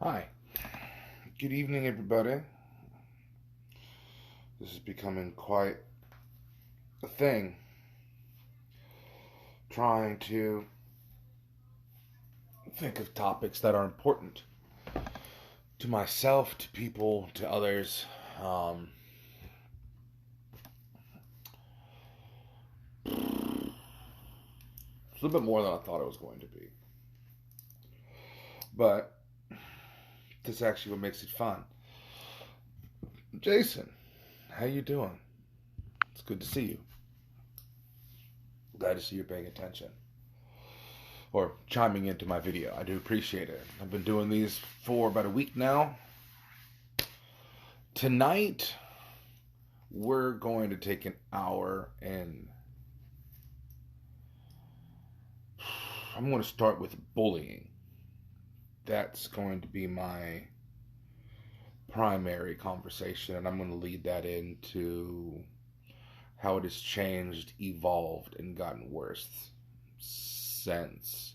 Hi. Good evening, everybody. This is becoming quite a thing. Trying to think of topics that are important to myself, to people, to others. It's a little bit more than I thought it was going to be. But this is actually what makes it fun. Jason, how you doing? It's good to see you. Glad to see you're paying attention. Or chiming into my video. I do appreciate it. I've been doing these for about a week now. Tonight, we're going to take an hour and I'm going to start with bullying. That's going to be my primary conversation, and I'm going to lead that into how it has changed, evolved, and gotten worse since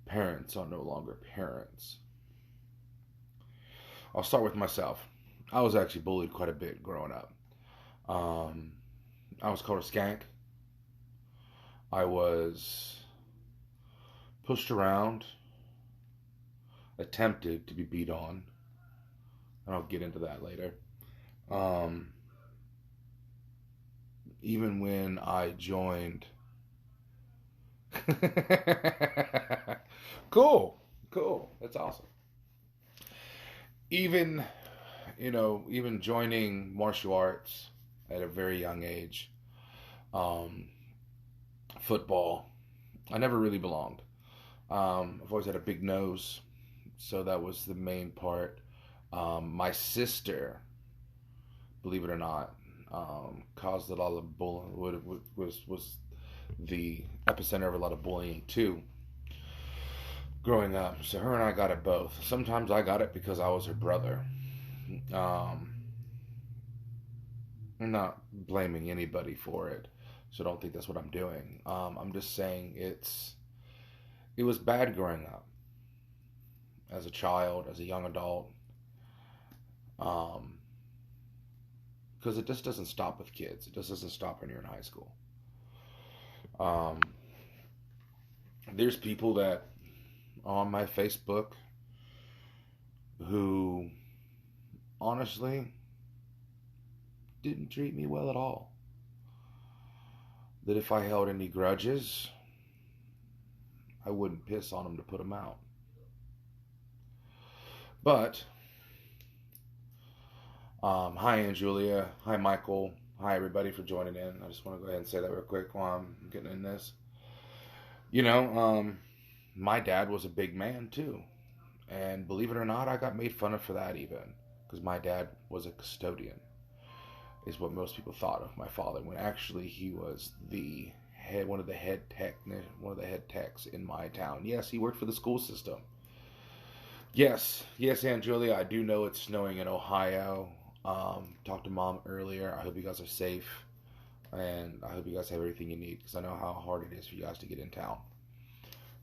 parents are no longer parents. I'll start with myself. I was actually bullied quite a bit growing up. I was called a skank. I was pushed around, attempted to be beat on, and I'll get into that later. Even when I joined. Cool, that's awesome. Even, even joining martial arts at a very young age, football, I never really belonged. I've always had a big nose, so that was the main part. My sister, believe it or not, caused a lot of bullying. Was the epicenter of a lot of bullying too. Growing up, so her and I got it both. Sometimes I got it because I was her brother. I'm not blaming anybody for it, so don't think that's what I'm doing. I'm just saying it was bad growing up as a child, as a young adult, because it just doesn't stop with kids. It just doesn't stop when you're in high school. Um, there's people that on my Facebook who honestly didn't treat me well at all. That if I held any grudges, I wouldn't piss on them to put them out. But, hi, Aunt Julia. Hi, Michael. Hi, everybody, for joining in. I just want to go ahead and say that real quick while I'm getting in this. My dad was a big man, too. And believe it or not, I got made fun of for that even. Because my dad was a custodian, is what most people thought of my father, when actually he was one of the head techs in my town. Yes, he worked for the school system. Yes, Aunt Julia, I do know it's snowing in Ohio. Talked to Mom earlier. I hope you guys are safe, and I hope you guys have everything you need, because I know how hard it is for you guys to get in town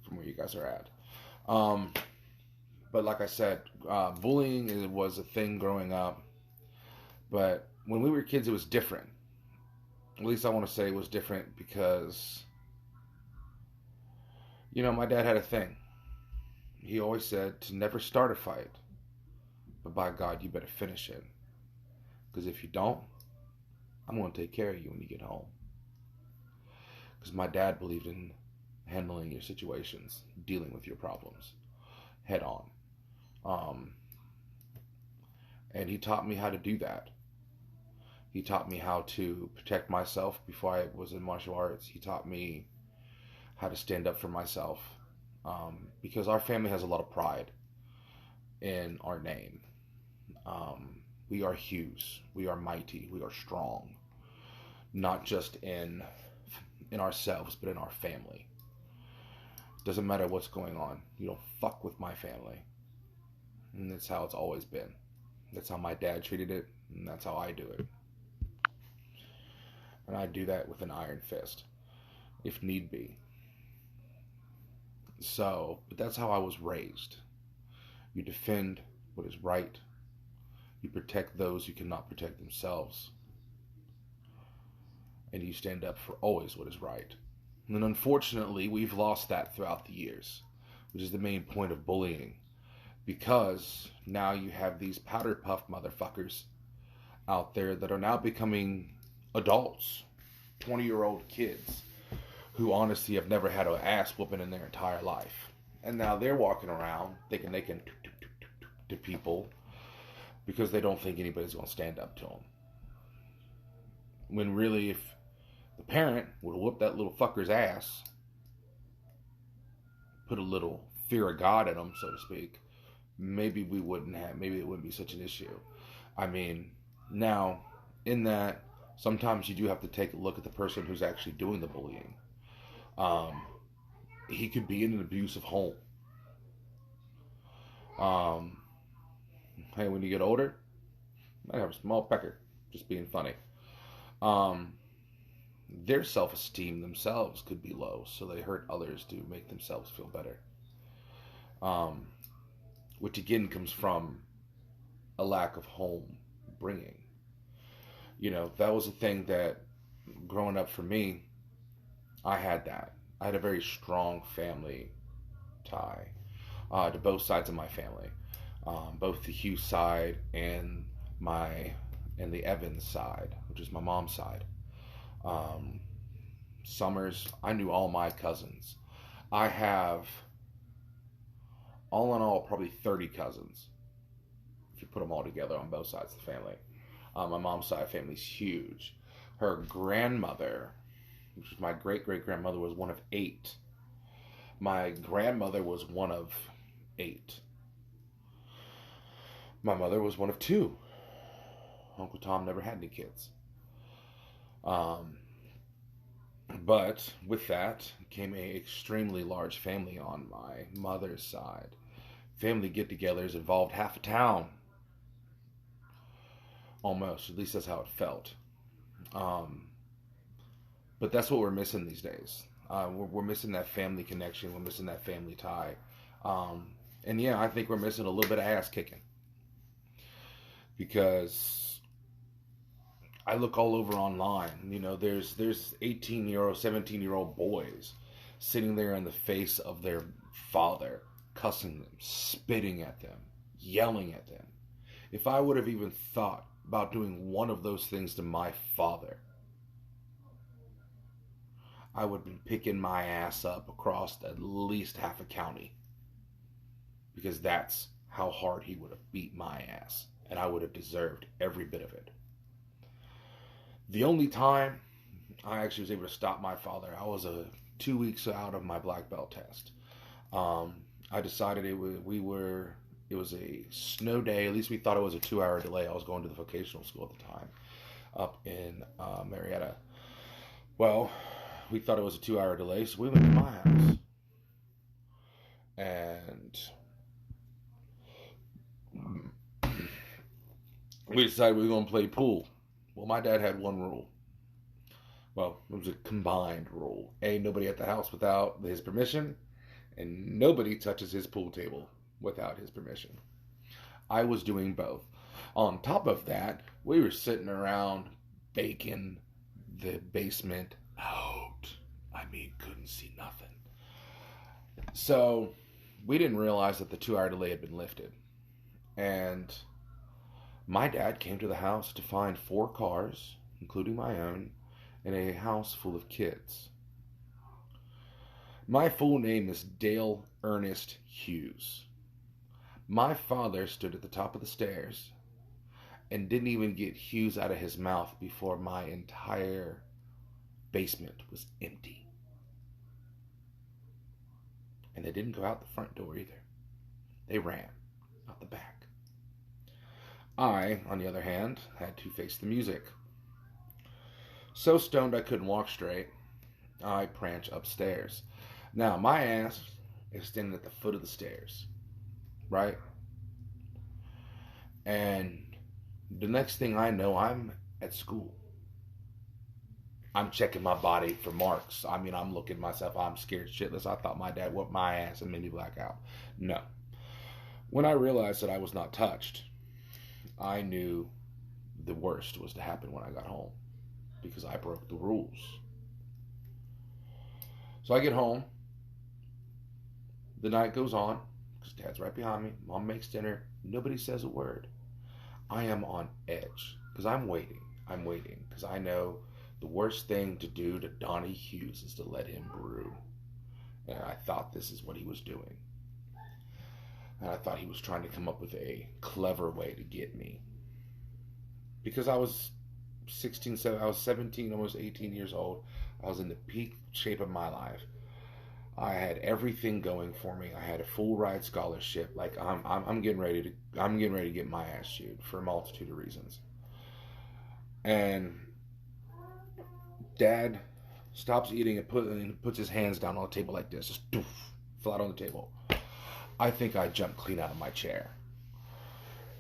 from where you guys are at. But like I said, bullying was a thing growing up. But when we were kids, it was different. At least I want to say it was different because, my dad had a thing. He always said to never start a fight, but by God, you better finish it. Because if you don't, I'm going to take care of you when you get home. Because my dad believed in handling your situations, dealing with your problems head on. And he taught me how to do that. He taught me how to protect myself before I was in martial arts. He taught me how to stand up for myself. Because our family has a lot of pride in our name. We are Hughes. We are mighty. We are strong. Not just in ourselves, but in our family. Doesn't matter what's going on. You don't fuck with my family. And that's how it's always been. That's how my dad treated it, and that's how I do it. And I do that with an iron fist, if need be. So, but that's how I was raised. You defend what is right. You protect those who cannot protect themselves. And you stand up for always what is right. And unfortunately, we've lost that throughout the years, which is the main point of bullying. Because now you have these powder puff motherfuckers out there that are now becoming adults, 20-year-old kids who honestly have never had an ass whooping in their entire life. And now they're walking around thinking they can to people because they don't think anybody's going to stand up to them. When really, if the parent would have whooped that little fucker's ass, put a little fear of God in him, so to speak, maybe it wouldn't be such an issue. I mean, now, in that, sometimes you do have to take a look at the person who's actually doing the bullying. Um, he could be in an abusive home. Um, hey, when you get older, you might have a small pecker. Just being funny. Um, their self-esteem themselves could be low, so they hurt others to make themselves feel better. Um, which again comes from a lack of home bringing. You know, that was a thing that growing up for me, I had that. I had a very strong family tie to both sides of my family, both the Hughes side my and the Evans side, which is my mom's side. Um, Summers, I knew all my cousins. I have, all in all, probably 30 cousins if you put them all together on both sides of the family. My mom's side of the family is huge. Her grandmother, which was my great great grandmother, was one of 8. My grandmother was one of 8. My mother was one of 2. Uncle Tom never had any kids. Um, but with that came a extremely large family on my mother's side. Family get-togethers involved half a town, almost. At least that's how it felt. Um, but that's what we're missing these days. We're missing that family connection. We're missing that family tie. Um, and yeah, I think we're missing a little bit of ass kicking because I look all over online. You know, there's 18-year-old, 17-year-old boys sitting there in the face of their father, cussing them, spitting at them, yelling at them. If I would have even thought about doing one of those things to my father, I would have been picking my ass up across at least half a county because that's how hard he would have beat my ass, and I would have deserved every bit of it. The only time I actually was able to stop my father, I was 2 weeks out of my black belt test. I decided it was a snow day. At least we thought it was a 2-hour delay. I was going to the vocational school at the time, up in Marietta. Well, we thought it was a 2-hour delay, so we went to my house, and we decided we were going to play pool. Well, my dad had one rule. Well, it was a combined rule. A, nobody at the house without his permission, and nobody touches his pool table without his permission. I was doing both. On top of that, we were sitting around baking the basement out. I mean, couldn't see nothing. So, we didn't realize that the 2-hour delay had been lifted. And my dad came to the house to find 4 cars, including my own, in a house full of kids. My full name is Dale Ernest Hughes. My father stood at the top of the stairs and didn't even get Hughes out of his mouth before my entire basement was empty. And they didn't go out the front door either. They ran out the back. I, on the other hand, had to face the music. So stoned I couldn't walk straight, I pranced upstairs. Now, my ass is standing at the foot of the stairs, right? And the next thing I know, I'm at school. I'm checking my body for marks. I mean, I'm looking at myself. I'm scared shitless. I thought my dad whooped my ass and made me black out. No. When I realized that I was not touched, I knew the worst was to happen when I got home because I broke the rules. So I get home. The night goes on because Dad's right behind me. Mom makes dinner. Nobody says a word. I am on edge because I'm waiting. I'm waiting because I know the worst thing to do to Donnie Hughes is to let him brew. And I thought this is what he was doing. And I thought he was trying to come up with a clever way to get me. Because I was 17, almost 18 years old. I was in the peak shape of my life. I had everything going for me. I had a full ride scholarship. Like I'm getting ready to get my ass chewed for a multitude of reasons. And Dad stops eating and puts his hands down on the table like this, just doof, flat on the table. I think I jumped clean out of my chair.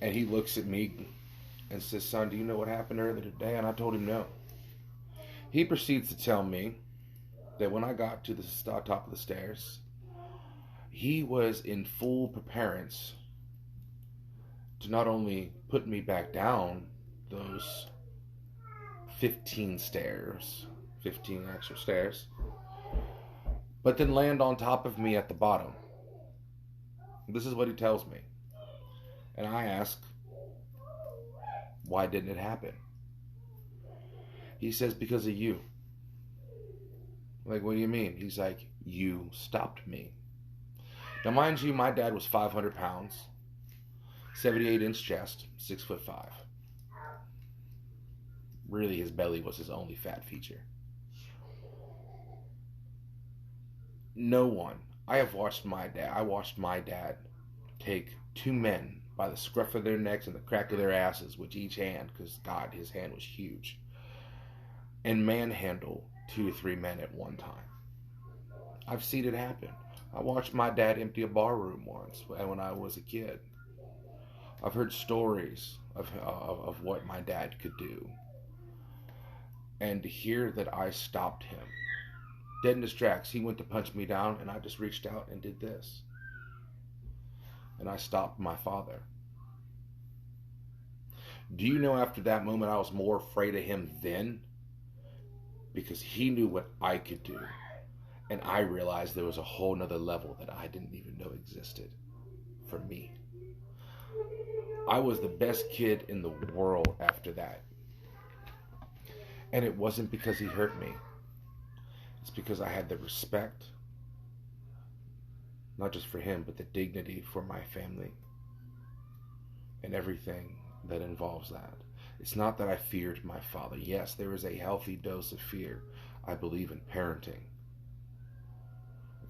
And he looks at me and says, "Son, do you know what happened earlier today?" And I told him no. He proceeds to tell me that when I got to the top of the stairs, he was in full preparedness to not only put me back down those 15 extra stairs, but then land on top of me at the bottom. This is what he tells me. And I ask, why didn't it happen? He says, because of you. Like, what do you mean? He's like, you stopped me. Now, mind you, my dad was 500 pounds, 78-inch chest, 6'5". Really, his belly was his only fat feature. No one. I watched my dad take two men by the scruff of their necks and the crack of their asses with each hand, because God, his hand was huge, and manhandle 2 to 3 men at one time. I've seen it happen. I watched my dad empty a bar room once when I was a kid. I've heard stories of what my dad could do. And to hear that I stopped him, dead in his tracks, he went to punch me down and I just reached out and did this. And I stopped my father. Do you know, after that moment I was more afraid of him then? Because he knew what I could do. And I realized there was a whole nother level that I didn't even know existed for me. I was the best kid in the world after that. And it wasn't because he hurt me. It's because I had the respect, not just for him, but the dignity for my family and everything that involves that. It's not that I feared my father. Yes, there is a healthy dose of fear. I believe in parenting,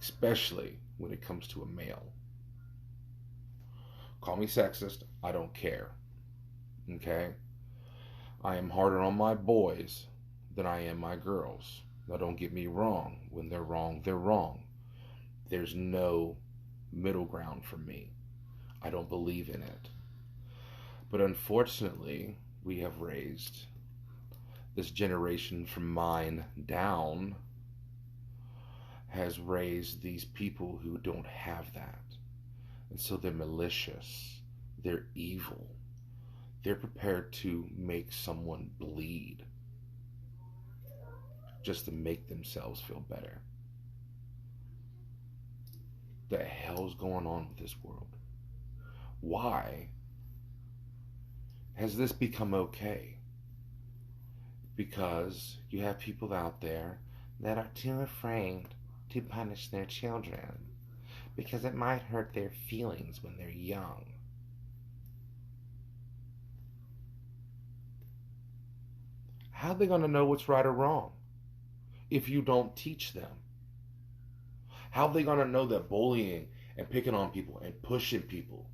especially when it comes to a male. Call me sexist, I don't care. Okay? I am harder on my boys than I am my girls. Now, don't get me wrong. When they're wrong, they're wrong. There's no middle ground for me. I don't believe in it. But unfortunately, we have raised this generation from mine down, has raised these people who don't have that. And so they're malicious. They're evil. They're prepared to make someone bleed just to make themselves feel better. The hell's going on with this world? Why has this become okay? Because you have people out there that are too afraid to punish their children because it might hurt their feelings when they're young. How are they going to know what's right or wrong if you don't teach them? How are they going to know that bullying and picking on people and pushing people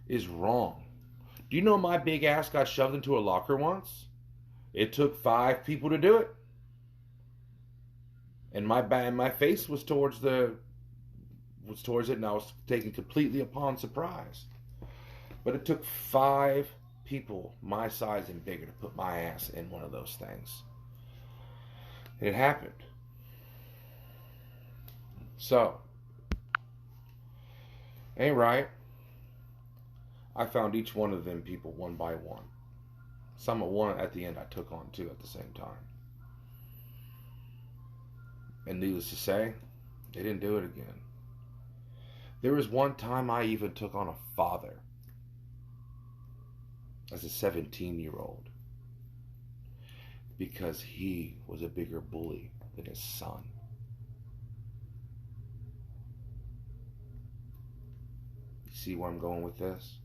is wrong? Do you know my big ass got shoved into a locker once? It took 5 people to do it. And my face was towards it, and I was taken completely upon surprise. But it took 5 people my size and bigger to put my ass in one of those things. It happened. So, ain't right. I found each one of them people one by one. Some of one at the end I took on too at the same time. And needless to say, they didn't do it again. There was one time I even took on a father as a 17-year-old because he was a bigger bully than his son. You see where I'm going with this?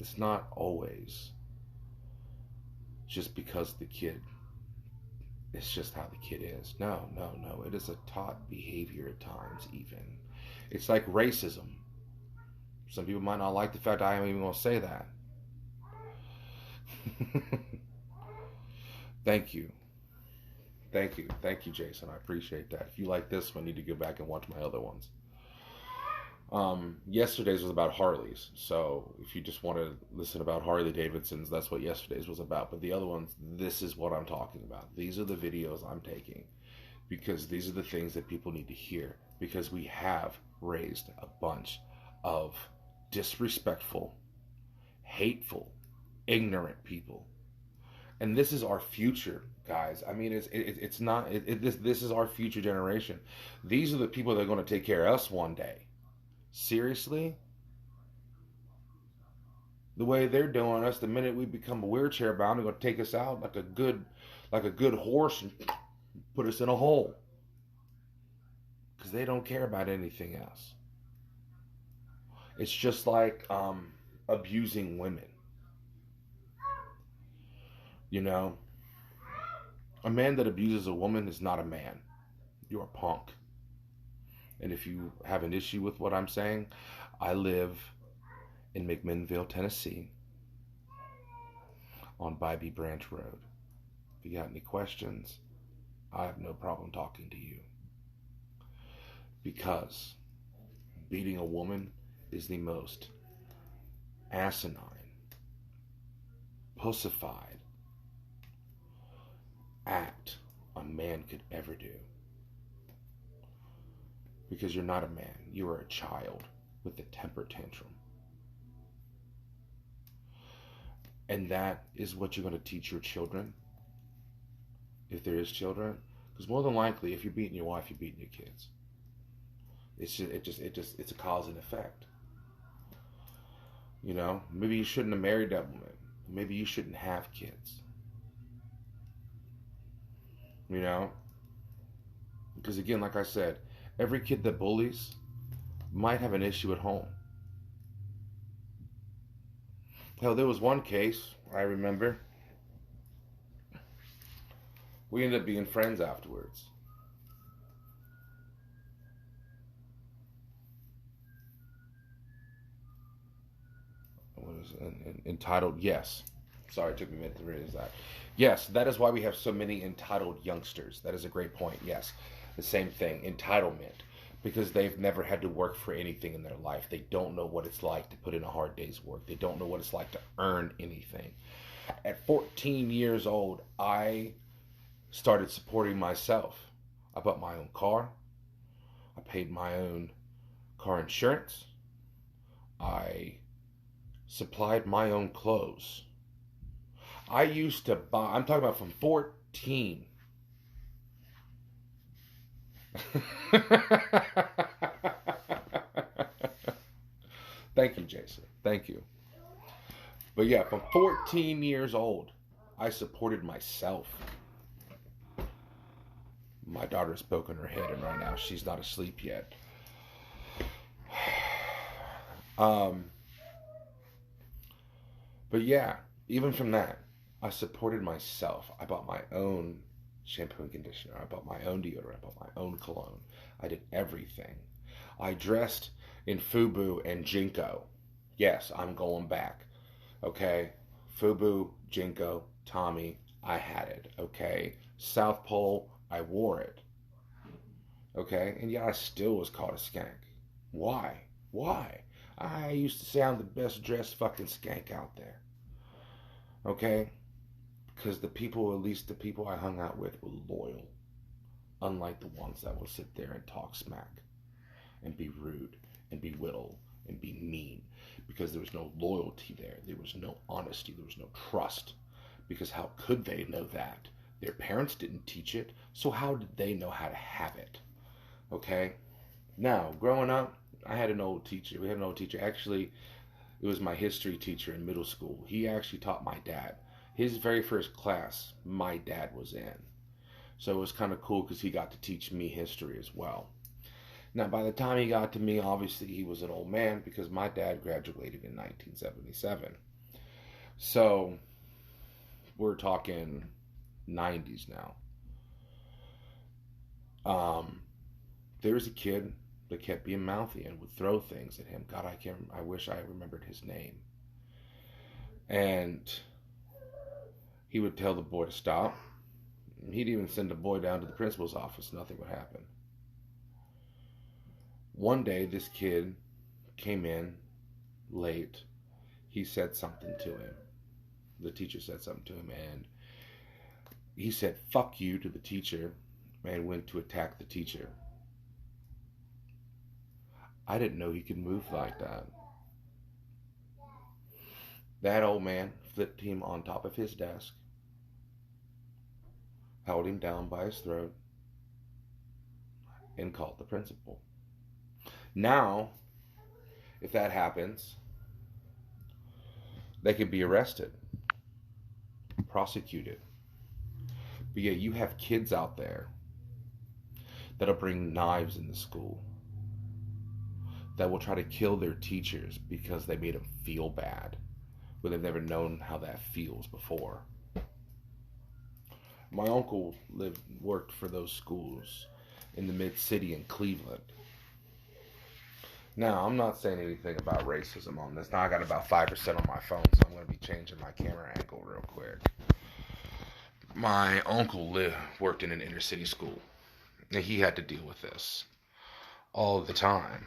It's not always just because the kid, it's just how the kid is. No. It is a taught behavior at times, even. It's like racism. Some people might not like the fact I am even going to say that. Thank you, Jason. I appreciate that. If you like this one, you need to go back and watch my other ones. Yesterday's was about Harleys, so if you just want to listen about Harley Davidsons, that's what yesterday's was about. But the other ones, this is what I'm talking about. These are the videos I'm taking because these are the things that people need to hear, because we have raised a bunch of disrespectful, hateful, ignorant people. And this is our future, guys. I mean, it's not, this is our future generation. These are the people that are going to take care of us one day. Seriously? The way they're doing us, the minute we become wheelchair bound, they're going to take us out like a good horse and put us in a hole. Because they don't care about anything else. It's just like abusing women. You know, a man that abuses a woman is not a man. You're a punk. And if you have an issue with what I'm saying, I live in McMinnville, Tennessee, on Bybee Branch Road. If you got any questions, I have no problem talking to you. Because beating a woman is the most asinine, pussified act a man could ever do. Because you're not a man, you are a child with a temper tantrum. And that is what you're going to teach your children, if there is children. Because more than likely, if you're beating your wife, you're beating your kids. It's a cause and effect. You know, maybe you shouldn't have married that woman. Maybe you shouldn't have kids. You know? Because again, like I said, every kid that bullies might have an issue at home. Hell, there was one case, I remember. We ended up being friends afterwards. What is it? Entitled, yes. Sorry, it took me a minute to realize that. Yes, that is why we have so many entitled youngsters. That is a great point, yes. The same thing, entitlement. Because they've never had to work for anything in their life. They don't know what it's like to put in a hard day's work. They don't know what it's like to earn anything. At 14 years old, I started supporting myself. I bought my own car. I paid my own car insurance. I supplied my own clothes. I used to buy, I'm talking about from 14. Thank you, Jason. Thank you. But yeah, from 14 years old, I supported myself. My daughter's poking her head, and right now she's not asleep yet. But yeah, even from that, I supported myself. I bought my own shampoo and conditioner. I bought my own deodorant. I bought my own cologne. I did everything. I dressed in FUBU and JNCO. Yes, I'm going back. Okay? FUBU, JNCO, Tommy, I had it. Okay? South Pole, I wore it. Okay? And yeah, I still was called a skank. Why? Why? I used to say I'm the best dressed fucking skank out there. Okay? Because the people, at least the people I hung out with, were loyal. unlike the ones that will sit there and talk smack and be rude and belittle and be mean, because there was no loyalty there. There was no honesty. There was no trust. Because how could they know that? Their parents didn't teach it, so how did they know how to have it? Okay? Now, growing up, I had an old teacher. We had an old teacher. Actually, it was my history teacher in middle school. He actually taught my dad. His very first class, my dad was in. So it was kind of cool because he got to teach me history as well. Now, by the time he got to me, obviously he was an old man because my dad graduated in 1977. So we're talking 90s now. There was a kid that kept being mouthy and would throw things at him. God, I wish I remembered his name. And he would tell the boy to stop. He'd even send the boy down to the principal's office. Nothing would happen. One day, this kid came in late. He said something to him. The teacher said something to him, and he said, "Fuck you," to the teacher, and went to attack the teacher. I didn't know he could move like that. That old man flipped him on top of his desk, held him down by his throat, and called the principal. Now, if that happens, they could be arrested, prosecuted. But yeah, you have kids out there that'll bring knives into school, that will try to kill their teachers because they made them feel bad, when they've never known how that feels before. My uncle worked for those schools in the mid-city in Cleveland. Now, I'm not saying anything about racism on this. Now, I got about 5% on my phone, so I'm going to be changing my camera angle real quick. My uncle worked in an inner-city school, and he had to deal with this all the time.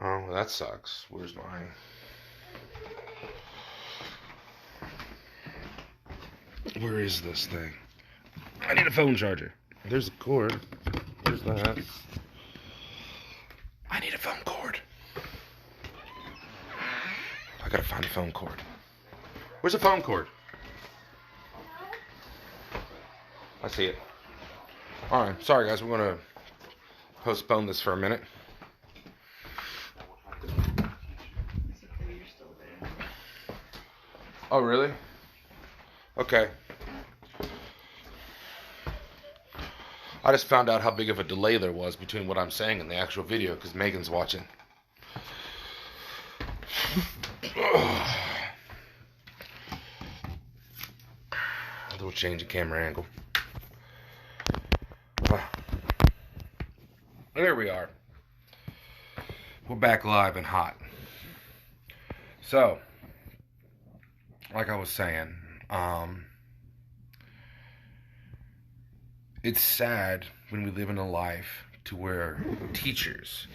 Oh, that sucks. Where's mine? Where is this thing? I need a phone charger. There's a cord. There's that. I need a phone cord. I gotta find a phone cord. Where's the phone cord? I see it. Alright, sorry guys, we're gonna postpone this for a minute. Oh, really? Okay. I just found out how big of a delay there was between what I'm saying and the actual video because Megan's watching. A little change of camera angle. There we are. We're back live and hot. So, like I was saying, it's sad when we live in a life to where teachers,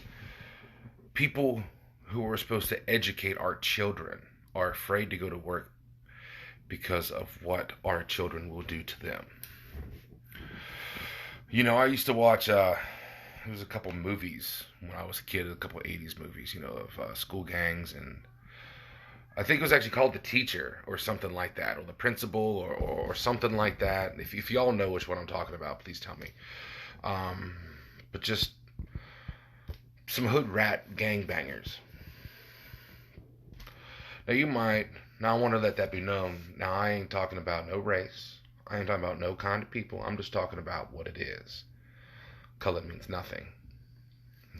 people who are supposed to educate our children, are afraid to go to work because of what our children will do to them. You know, I used to watch, there was a couple movies when I was a kid, a couple 80s movies, you know, of school gangs, and I think it was actually called The Teacher or something like that, or The Principal or something like that. If y'all know which one I'm talking about, please tell me. But just some hood rat gangbangers. Now I want to let that be known. Now I ain't talking about no race. I ain't talking about no kind of people. I'm just talking about what it is. Color means nothing.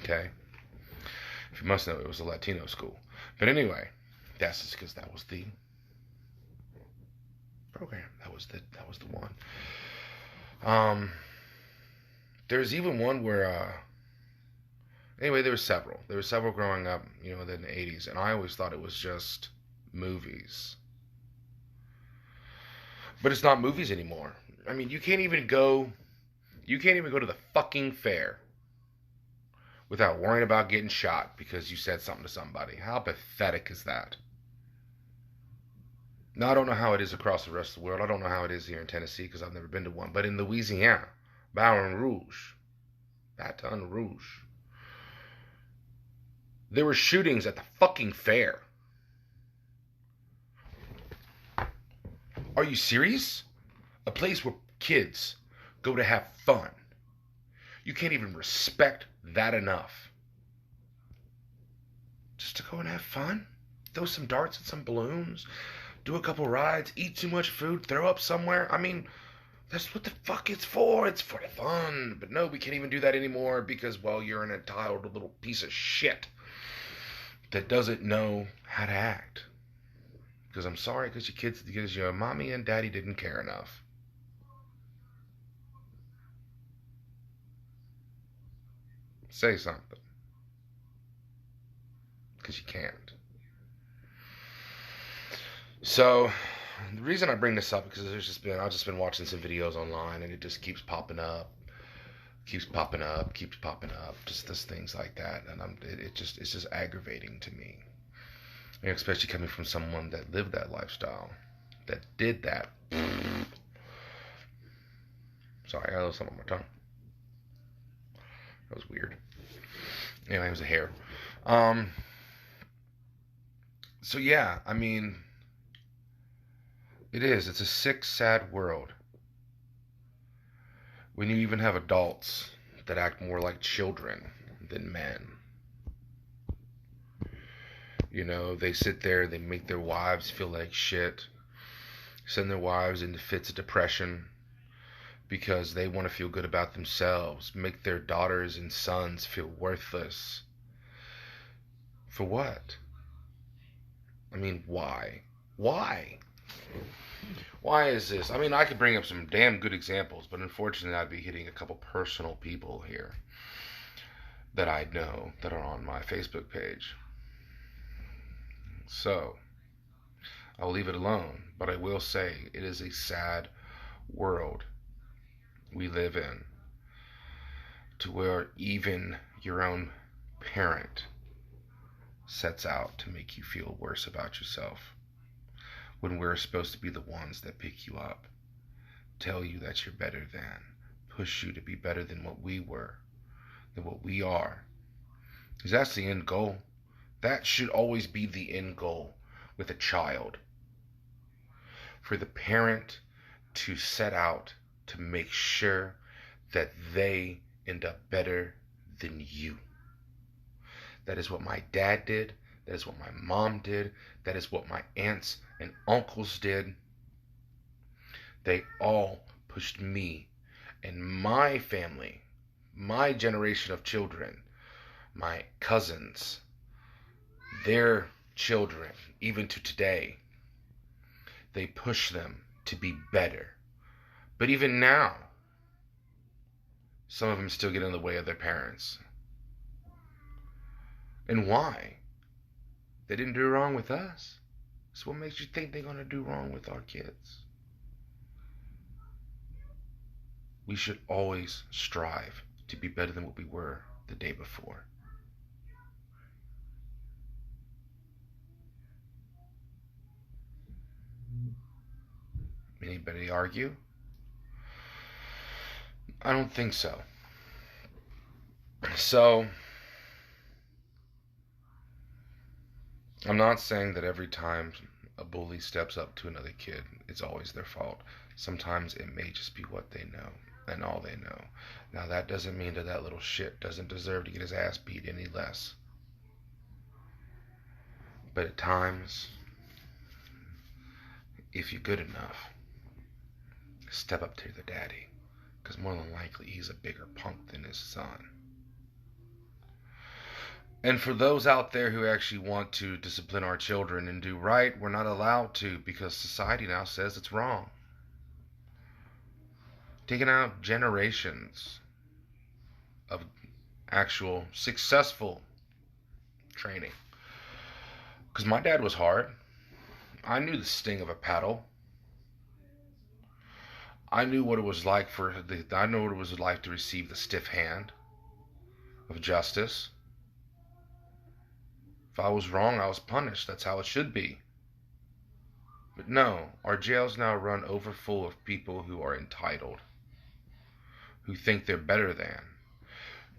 Okay? If you must know, it was a Latino school. But anyway, that's just because that was the program. That was the one. There's even one where anyway, there were several. There were several growing up, you know, in the 80s, and I always thought it was just movies. But it's not movies anymore. I mean, you can't even go to the fucking fair without worrying about getting shot because you said something to somebody. How pathetic is that? Now, I don't know how it is across the rest of the world. I don't know how it is here in Tennessee because I've never been to one. But in Louisiana, Baton Rouge, there were shootings at the fucking fair. Are you serious? A place where kids go to have fun. You can't even respect that enough. Just to go and have fun? Throw some darts at some balloons, do a couple rides, eat too much food, throw up somewhere. I mean, that's what the fuck it's for. It's for fun. But no, we can't even do that anymore because, well, you're an entitled little piece of shit that doesn't know how to act. Because I'm sorry, because your mommy and daddy didn't care enough. Say something. Because you can't. So, the reason I bring this up is because I've just been watching some videos online and it just keeps popping up. Just things like that. And it's just aggravating to me. And especially coming from someone that lived that lifestyle, that did that. Sorry, I got a little something on my tongue. That was weird. Anyway, it was a hair. So yeah, I mean, it's a sick, sad world. When you even have adults that act more like children than men. You know, they sit there, they make their wives feel like shit, send their wives into fits of depression because they want to feel good about themselves, make their daughters and sons feel worthless. For what? I mean, why? Why? Why is this? I mean, I could bring up some damn good examples, but unfortunately I'd be hitting a couple personal people here that I know that are on my Facebook page. So, I'll leave it alone, but I will say it is a sad world we live in, to where even your own parent sets out to make you feel worse about yourself, when we're supposed to be the ones that pick you up, tell you that you're better than, push you to be better than what we were, than what we are. Because that's the end goal. That should always be the end goal with a child. For the parent to set out to make sure that they end up better than you. That is what my dad did. That is what my mom did. That is what my aunts and uncles did. They all pushed me and my family, my generation of children, my cousins, their children, even to today, they push them to be better. But even now, some of them still get in the way of their parents. And why? They didn't do wrong with us. So what makes you think they're going to do wrong with our kids? We should always strive to be better than what we were the day before. Anybody argue? I don't think so. So, I'm not saying that every time a bully steps up to another kid, it's always their fault. Sometimes it may just be what they know and all they know. Now, that doesn't mean that little shit doesn't deserve to get his ass beat any less. But at times, if you're good enough, step up to the daddy, because more than likely he's a bigger punk than his son. And for those out there who actually want to discipline our children and do right, we're not allowed to, because society now says it's wrong. Taking out generations of actual successful training. Because my dad was hard. I knew the sting of a paddle. I knew what it was like to receive the stiff hand of justice. If I was wrong, I was punished. That's how it should be. But no, our jails now run over full of people who are entitled, who think they're better than.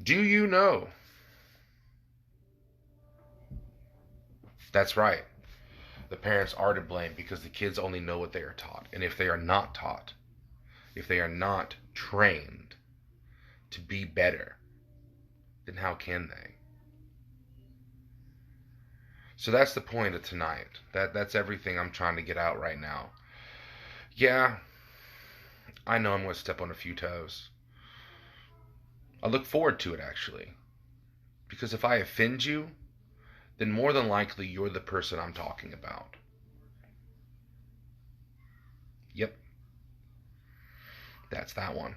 Do you know? That's right. The parents are to blame because the kids only know what they are taught. And if they are not taught, if they are not trained to be better, then how can they? So that's the point of tonight. That's everything I'm trying to get out right now. Yeah, I know I'm going to step on a few toes. I look forward to it, actually. Because if I offend you, then more than likely you're the person I'm talking about. Yep, that's that one.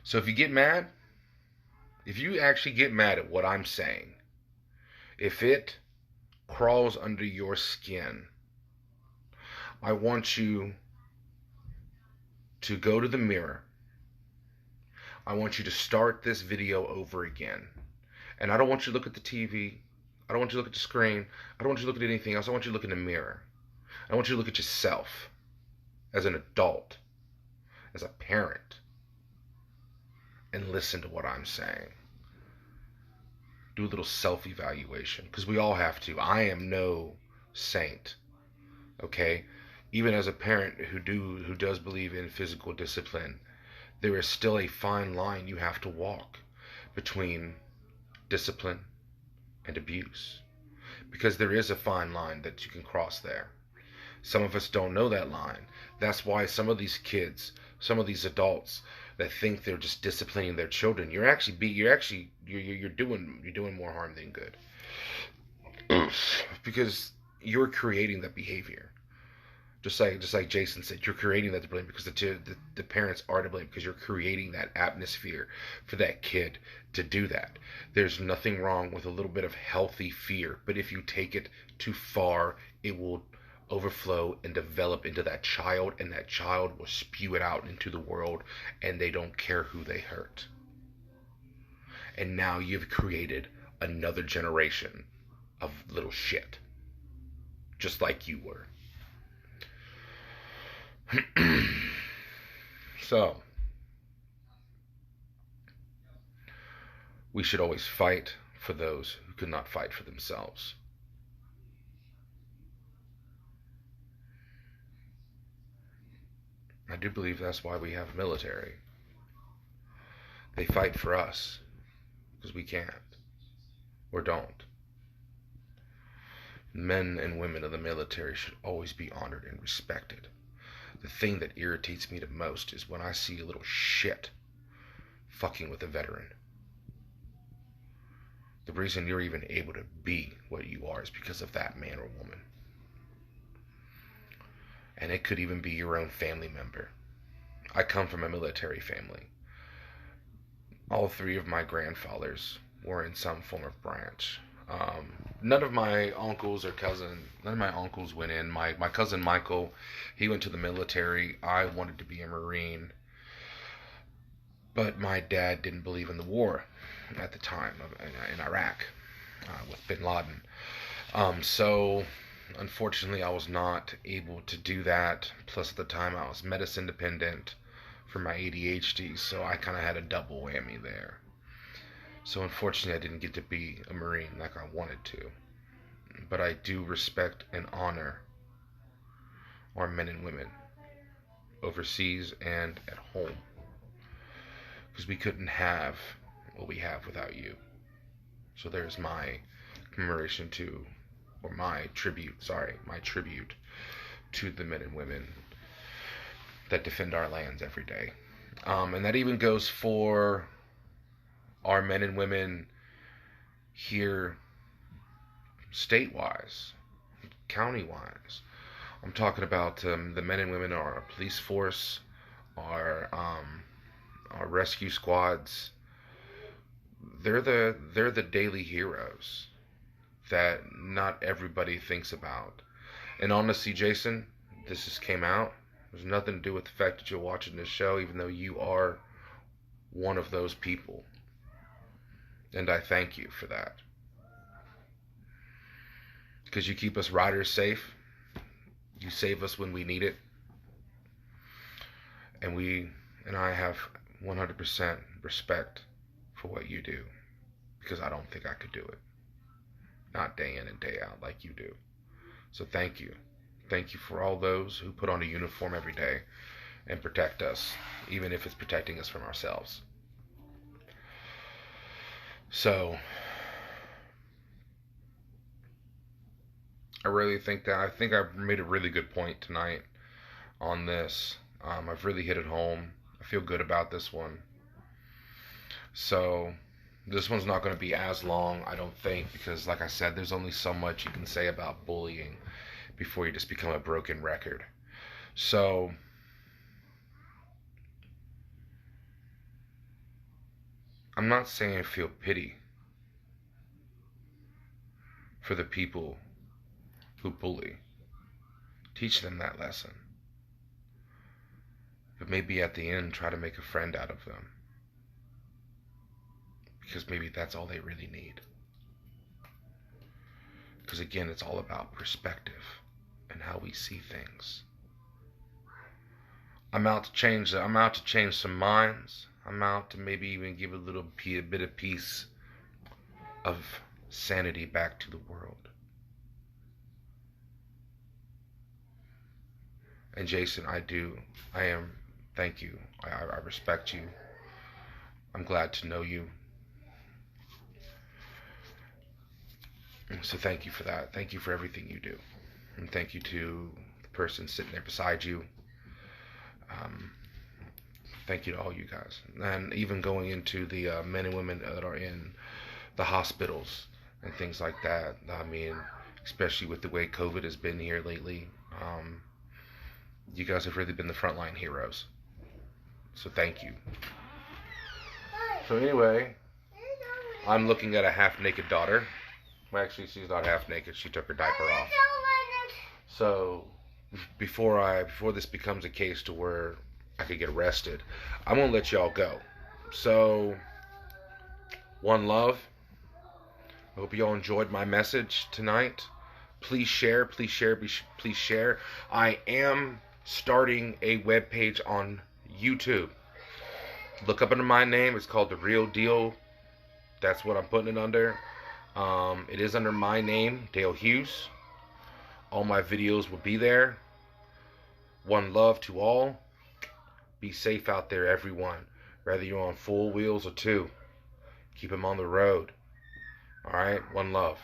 So if you get mad, if you actually get mad at what I'm saying, if it crawls under your skin, I want you to go to the mirror. I want you to start this video over again. And I don't want you to look at the TV. I don't want you to look at the screen. I don't want you to look at anything else. I want you to look in the mirror. I want you to look at yourself as an adult, as a parent, and listen to what I'm saying. Do a little self-evaluation, because we all have to. I am no saint, okay? Even as a parent who does believe in physical discipline, there is still a fine line you have to walk between discipline and abuse, because there is a fine line that you can cross there. Some of us don't know that line. That's why some of these kids, some of these adults that think they're just disciplining their children, you're doing more harm than good. Because you're creating that behavior. Just like Jason said, you're creating that to blame because the parents are to blame because you're creating that atmosphere for that kid to do that. There's nothing wrong with a little bit of healthy fear, but if you take it too far, it will overflow and develop into that child, and that child will spew it out into the world, and they don't care who they hurt. And now you've created another generation of little shit, just like you were. So, we should always fight for those who could not fight for themselves. I do believe that's why we have military. They fight for us because we can't or don't. Men and women of the military should always be honored and respected. The thing that irritates me the most is when I see a little shit fucking with a veteran. The reason you're even able to be what you are is because of that man or woman. And it could even be your own family member. I come from a military family. All three of my grandfathers were in some form of branch. None of my uncles went in. My cousin Michael, he went to the military. I wanted to be a Marine. But my dad didn't believe in the war at the time in Iraq with bin Laden. So, unfortunately, I was not able to do that. Plus, at the time, I was medicine dependent for my ADHD, so I kind of had a double whammy there. So unfortunately, I didn't get to be a Marine like I wanted to. But I do respect and honor our men and women overseas and at home. Because we couldn't have what we have without you. So there's my commemoration to, or my tribute to the men and women that defend our lands every day. And that even goes for our men and women here state-wise, county-wise. I'm talking about the men and women in our police force, our rescue squads. They're the daily heroes that not everybody thinks about. And honestly, Jason, this just came out. There's nothing to do with the fact that you're watching this show, even though you are one of those people. And I thank you for that. Because you keep us riders safe. You save us when we need it. And I have 100% respect for what you do, because I don't think I could do it. Not day in and day out like you do. So thank you. Thank you for all those who put on a uniform every day and protect us, even if it's protecting us from ourselves. So I think I've made a really good point tonight on this. I've really hit it home. I feel good about this one. So this one's not going to be as long, I don't think, because like I said, there's only so much you can say about bullying before you just become a broken record. So I'm not saying I feel pity for the people who bully. Teach them that lesson. But maybe at the end, try to make a friend out of them. Because maybe that's all they really need. Because again, it's all about perspective and how we see things. I'm out to change some minds. I'm out to maybe even give a bit of peace of sanity back to the world. And Jason, thank you. I respect you. I'm glad to know you. So thank you for that. Thank you for everything you do. And thank you to the person sitting there beside you. Thank you to all you guys. And even going into the men and women that are in the hospitals and things like that. I mean, especially with the way COVID has been here lately. You guys have really been the frontline heroes. So thank you. So anyway, I'm looking at a half-naked daughter. Well, actually, she's not half-naked. She took her diaper off. So before this becomes a case to where I could get arrested, I'm going to let y'all go. So, one love. I hope you all enjoyed my message tonight. Please share, please share, please share. I am starting a webpage on YouTube. Look up under my name. It's called The Real Deal. That's what I'm putting it under. It is under my name, Dale Hughes. All my videos will be there. One love to all. Be safe out there, everyone. Whether you're on 4 wheels or 2. Keep them on the road. Alright? One love.